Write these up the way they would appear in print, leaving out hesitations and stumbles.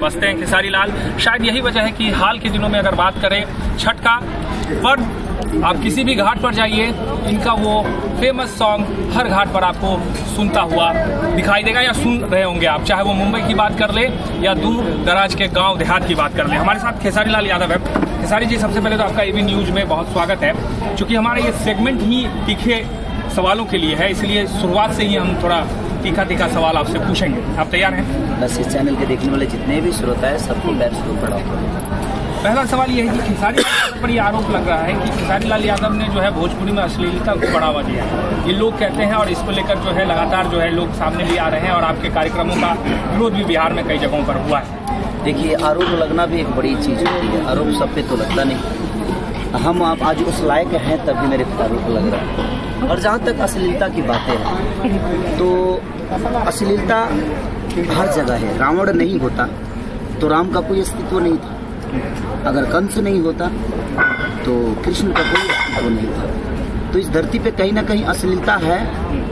बसते हैं खेसारी लाल। शायद यही वजह है कि हाल के दिनों में अगर बात करें छठ का पर्व, आप किसी भी घाट पर जाइए, इनका वो फेमस सॉन्ग हर घाट पर आपको सुनता हुआ दिखाई देगा या सुन रहे होंगे आप, चाहे वो मुंबई की बात कर ले या दूर दराज के गांव देहात की बात कर ले। हमारे साथ खेसारी लाल यादव है। खेसारी जी, सबसे पहले तो आपका एबी न्यूज में बहुत स्वागत है। चूंकि हमारा ये सेगमेंट ही तीखे सवालों के लिए है, इसलिए शुरुआत से ही हम थोड़ा तीखा सवाल आपसे पूछेंगे। आप तैयार हैं? बस इस चैनल के देखने वाले जितने भी श्रोता है सबको पैर छू पड़ा। पहला सवाल ये है कि खेसारी लाल पर ये आरोप लग रहा है कि खेसारी लाल यादव ने जो है भोजपुरी में अश्लीलता को बढ़ावा दिया है, ये लोग कहते हैं, और इसको लेकर जो है लगातार जो है लोग सामने भी आ रहे हैं और आपके कार्यक्रमों का विरोध भी बिहार में कई जगहों पर हुआ है। देखिए, आरोप लगना भी एक बड़ी चीज़ होती है, आरोप सब पे तो लगता नहीं। हम आप आज उस लायक हैं तब भी मेरे पे आरोप लग रहा है। और जहाँ तक अश्लीलता की बातें हैं तो अश्लीलता हर जगह है। रावण नहीं होता तो राम का कोई अस्तित्व नहीं था, अगर कंस नहीं होता तो कृष्ण का कोई अस्तित्व नहीं था। तो इस धरती पे कहीं ना कहीं अश्लीलता है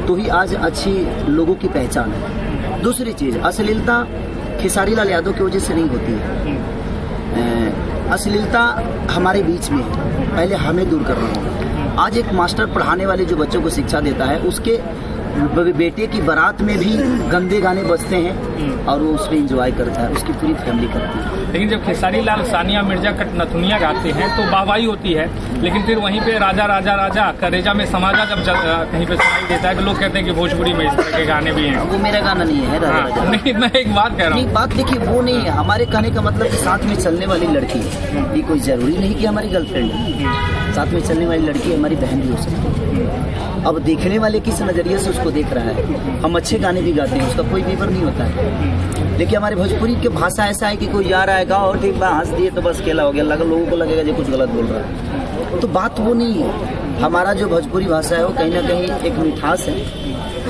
तो ही आज अच्छी लोगों की पहचान है। दूसरी चीज़, अश्लीलता खेसारी लाल यादव की वजह से नहीं होती है। अश्लीलता हमारे बीच में है, पहले हमें दूर करना होगा। आज एक मास्टर पढ़ाने वाले जो बच्चों को शिक्षा देता है, उसके बेटे की बारात में भी गंदे गाने बजते हैं और वो उसमें एंजॉय करता है, उसकी पूरी फैमिली करती है। लेकिन जब खेसारी लाल सानिया मिर्जा का नथुनिया गाते हैं तो वाहवाही होती है, लेकिन फिर वहीं पे राजा राजा राजा करेजा में समाजा जब कहीं पे सुनाई देता है तो लोग कहते हैं कि भोजपुरी में इस तरह के गाने भी हैं। वो मेरा गाना नहीं है, राजा राजा। नहीं, मैं एक बात कह रहा हूँ। बात देखिए, वो नहीं है। हमारे कहने का मतलब कि साथ में चलने वाली लड़की है, ये कोई जरूरी नहीं कि हमारी गर्लफ्रेंड है। साथ में चलने वाली लड़की हमारी बहन भी हो सकती है। अब देखने वाले किस नजरिए से उसको देख रहा है। हम अच्छे गाने भी गाते हैं, उसका कोई विवर नहीं होता है, लेकिन हमारे भोजपुरी की भाषा ऐसा है कि कोई जा रहा है गाओ ठीक बा, हंस दिए तो बस खेला हो गया, लोगों को लगेगा जो कुछ गलत बोल रहा है। तो बात वो नहीं है। हमारा जो भोजपुरी भाषा है वो कहीं ना कहीं एक मिठास है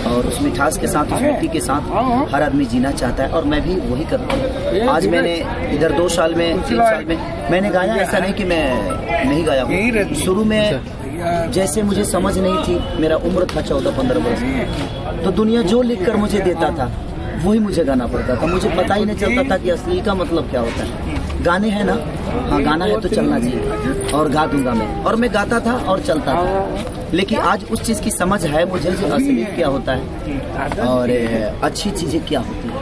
और उस मिठास के साथ, उस मिट्टी के साथ हर आदमी जीना चाहता है और मैं भी वही करता हूँ। आज मैंने इधर 2 साल में 3 साल में मैंने गाया, ऐसा नहीं कि मैं नहीं गाया हूँ। शुरू में जैसे मुझे समझ नहीं थी, मेरा उम्र था 14-15 वर्ष, तो दुनिया जो लिखकर मुझे देता था वही मुझे गाना पड़ता था। मुझे पता ही नहीं चलता था कि असली का मतलब क्या होता है। गाने हैं ना, हाँ गाना है तो चलना चाहिए और गा दूंगा मैं, और मैं गाता था और चलता था। लेकिन आज उस चीज़ की समझ है मुझे जो असली क्या होता है और अच्छी चीज़ें क्या होती है।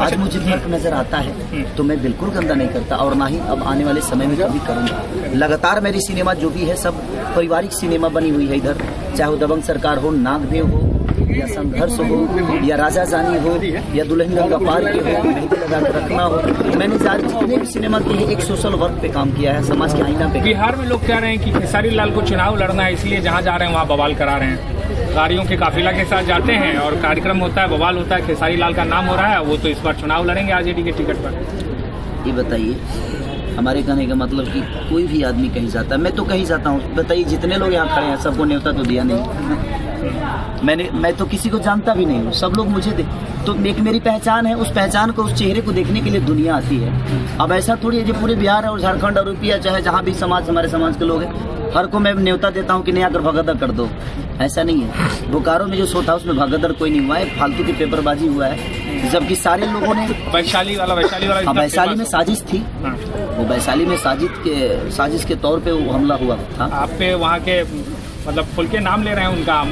आज मुझे फर्क नजर आता है तो मैं बिल्कुल गंदा नहीं करता और ना ही अब आने वाले समय में कभी करूँगा। लगातार मेरी सिनेमा जो भी है सब पारिवारिक सिनेमा बनी हुई है इधर, चाहे वो दबंग सरकार हो, नागदेव हो या संघर्ष हो या राजा जानी हो या दुल्हन गंगा पार की हो, मेहंदी लगा कर रखना हो। मैंने जितने भी सिनेमा किए एक सोशल वर्क पे काम किया है, समाज के आईना पे। बिहार में लोग कह रहे हैं कि खेसारी लाल को चुनाव लड़ना है, इसलिए जहाँ जा रहे हैं वहाँ बवाल करा रहे हैं। गाड़ियों के काफिला के साथ जाते हैं और कार्यक्रम होता है, बवाल होता है, खेसारी लाल का नाम हो रहा है, वो तो इस बार चुनाव लड़ेंगे आरजेडी के टिकट पर। ये बताइए, हमारे कहने का मतलब कि कोई भी आदमी कहीं जाता है, मैं तो कहीं जाता हूँ। बताइए, जितने लोग यहाँ खड़े हैं सबको न्योता तो दिया नहीं। मैं तो किसी को जानता भी नहीं हूँ, सब लोग मुझे तो एक मेरी पहचान है, उस पहचान को, उस चेहरे को देखने के लिए दुनिया आती है। अब ऐसा थोड़ी है जो पूरे बिहार और झारखंड और यूपी चाहे जहाँ भी समाज, हमारे समाज के लोग हैं, हर को मैं न्योता देता हूँ कि नहीं आकर भगदड़ कर दो, ऐसा नहीं है। बोकारो में जो शो था उसमें भगदड़ कोई नहीं हुआ है, फालतू की पेपरबाजी हुआ है, जबकि सारे लोगों ने वैशाली वाला वैशाली में साजिश थी, वो वैशाली में साजिश के तौर पे वो हमला हुआ था। आप पे वहाँ के मतलब खुल के नाम ले रहे हैं उनका,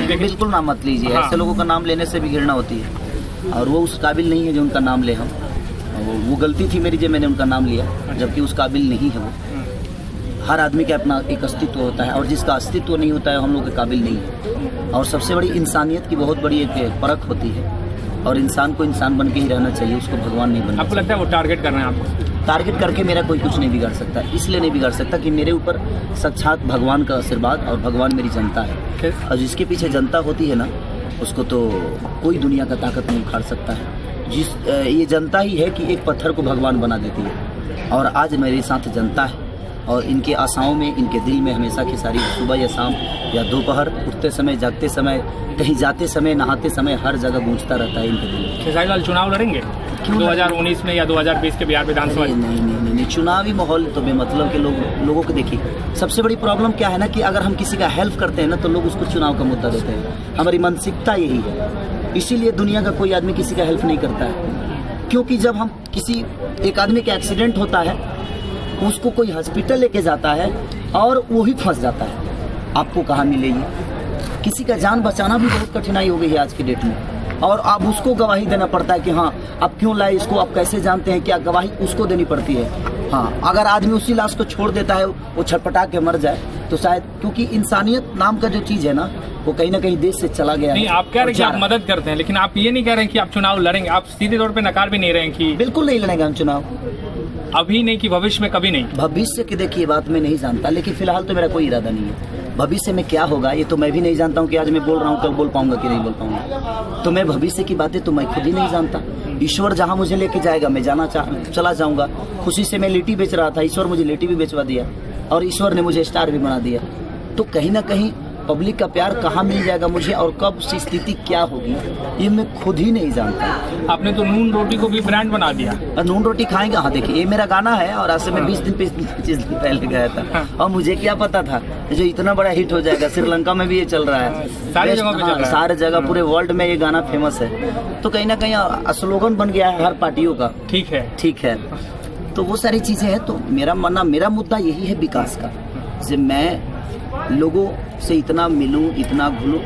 बिल्कुल नाम मत लीजिए। ऐसे लोगों का नाम लेने से भी घृणा होती है और वो उस काबिल नहीं है जो उनका नाम ले हम। वो गलती थी मेरी जो मैंने उनका नाम लिया, जबकि उस काबिल नहीं है वो। हर आदमी का अपना एक अस्तित्व होता है और जिसका अस्तित्व नहीं होता है हम लोग के काबिल नहीं है। और सबसे बड़ी इंसानियत की बहुत बड़ी एक परख होती है और इंसान को इंसान बन के ही रहना चाहिए, उसको भगवान नहीं बनना। आपको लगता है वो टारगेट कर रहे हैं आपको? टारगेट करके मेरा कोई कुछ नहीं बिगाड़ सकता, इसलिए नहीं बिगाड़ सकता कि मेरे ऊपर साक्षात भगवान का आशीर्वाद और भगवान मेरी जनता है। और जिसके पीछे जनता होती है ना, उसको तो कोई दुनिया का ताकत नहीं उखाड़ सकता है। ये जनता ही है कि एक पत्थर को भगवान बना देती है। और आज मेरे साथ जनता है और इनके आशाओं में, इनके दिल में हमेशा खेसारी सुबह या शाम या दोपहर, उठते समय, जागते समय, कहीं जाते समय, नहाते समय, हर जगह गूंजता रहता है इनके दिल में। खेसारी लाल चुनाव लड़ेंगे 2019 में या 2020 के बिहार विधानसभा? नहीं, चुनावी माहौल तो बेमतलब के लोगों को देखिए। सबसे बड़ी प्रॉब्लम क्या है ना कि अगर हम किसी का हेल्प करते हैं ना तो लोग उसको चुनाव का मुद्दा देते हैं। हमारी मानसिकता यही है, इसीलिए दुनिया का कोई आदमी किसी का हेल्प नहीं करता है। क्योंकि जब हम किसी एक आदमी का एक्सीडेंट होता है, उसको कोई हॉस्पिटल लेके जाता है और वो ही फंस जाता है, आपको कहाँ मिलेगी? किसी का जान बचाना भी बहुत कठिनाई हो गई है आज की डेट में, और अब उसको गवाही देना पड़ता है कि हाँ आप क्यों लाए इसको, आप कैसे जानते हैं, क्या गवाही उसको देनी पड़ती है। हाँ, अगर आदमी उसी लाश को छोड़ देता है, वो छटपटा के मर जाए तो शायद, क्योंकि इंसानियत नाम का जो चीज़ है ना, वो कहीं ना कहीं देश से चला गया नहीं, है। आप कह रहे हैं कि आप मदद करते हैं, लेकिन आप ये नहीं कह रहे हैं कि आप चुनाव लड़ेंगे। आप सीधे तौर पे नकार भी नहीं रहे हैं कि बिल्कुल नहीं लड़ेंगे हम चुनाव, अभी नहीं कि भविष्य में कभी नहीं। भविष्य की देखिए बात मैं नहीं जानता, लेकिन फिलहाल तो मेरा कोई इरादा नहीं है। भविष्य में क्या होगा ये तो मैं भी नहीं जानता हूँ कि आज मैं बोल रहा हूँ कल बोल पाऊंगा कि नहीं बोल पाऊंगा। तो मैं भविष्य की बातें तो मैं खुद ही नहीं जानता। ईश्वर जहाँ मुझे लेके जाएगा मैं चला जाऊंगा। खुशी से मैं लिट्टी बेच रहा था, ईश्वर मुझे लिट्टी भी बेचवा दिया और ईश्वर ने मुझे स्टार भी बना दिया। तो कहीं ना कहीं पब्लिक का प्यार कहाँ मिल जाएगा मुझे और कब सी स्थिति क्या होगी ये मैं खुद ही नहीं जानता। आपने तो नून रोटी को भी ब्रांड बना दिया। और नून रोटी खाएंगे, हाँ देखिए ये मेरा गाना है और आज से मैं 20 दिन 25 दिन पहले गया था और मुझे क्या पता था जो इतना बड़ा हिट हो जाएगा। श्रीलंका में भी ये चल रहा है, सारी जगह पे चल रहा है। सारे जगह पूरे वर्ल्ड में ये गाना फेमस है। तो कहीं ना कहीं स्लोगन बन गया है हर पार्टियों का। ठीक है, ठीक है, तो वो सारी चीजें हैं। तो मेरा मुद्दा यही है विकास का, जब मैं लोगों से इतना मिलूं, इतना घुलूं।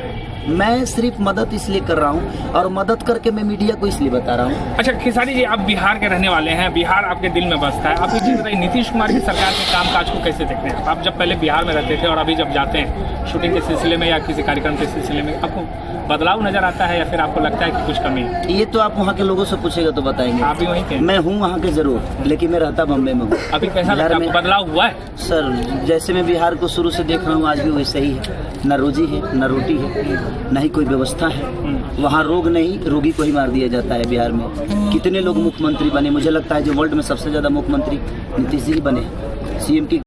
मैं सिर्फ मदद इसलिए कर रहा हूं और मदद करके मैं मीडिया को इसलिए बता रहा हूं। अच्छा खेसारी जी, आप बिहार के रहने वाले हैं, बिहार आपके दिल में बसता है। आप ये चीज बताइए, नीतीश कुमार की सरकार के कामकाज को कैसे देखते हैं? आप जब पहले बिहार में रहते थे और अभी जब जाते हैं शूटिंग के सिलसिले में या किसी कार्यक्रम के सिलसिले में, आपको बदलाव नजर आता है या फिर आपको लगता है कि कुछ कमी है? ये तो आप वहाँ के लोगों से पूछेगा तो बताएंगे। आप भी वहीं के? मैं हूँ वहाँ के जरूर, लेकिन मैं रहता बम्बे में हूँ। अभी कैसा लगता है, आपको बदलाव हुआ है? सर जैसे मैं बिहार को शुरू से देख रहा हूँ आज भी वैसे ही है। न रोजी है, न रोटी है, न ही कोई व्यवस्था है। वहाँ रोग नहीं, रोगी को ही मार दिया जाता है। बिहार में कितने लोग मुख्यमंत्री बने, मुझे लगता है जो वर्ल्ड में सबसे ज्यादा मुख्यमंत्री नीतीश जी बने। सीएम की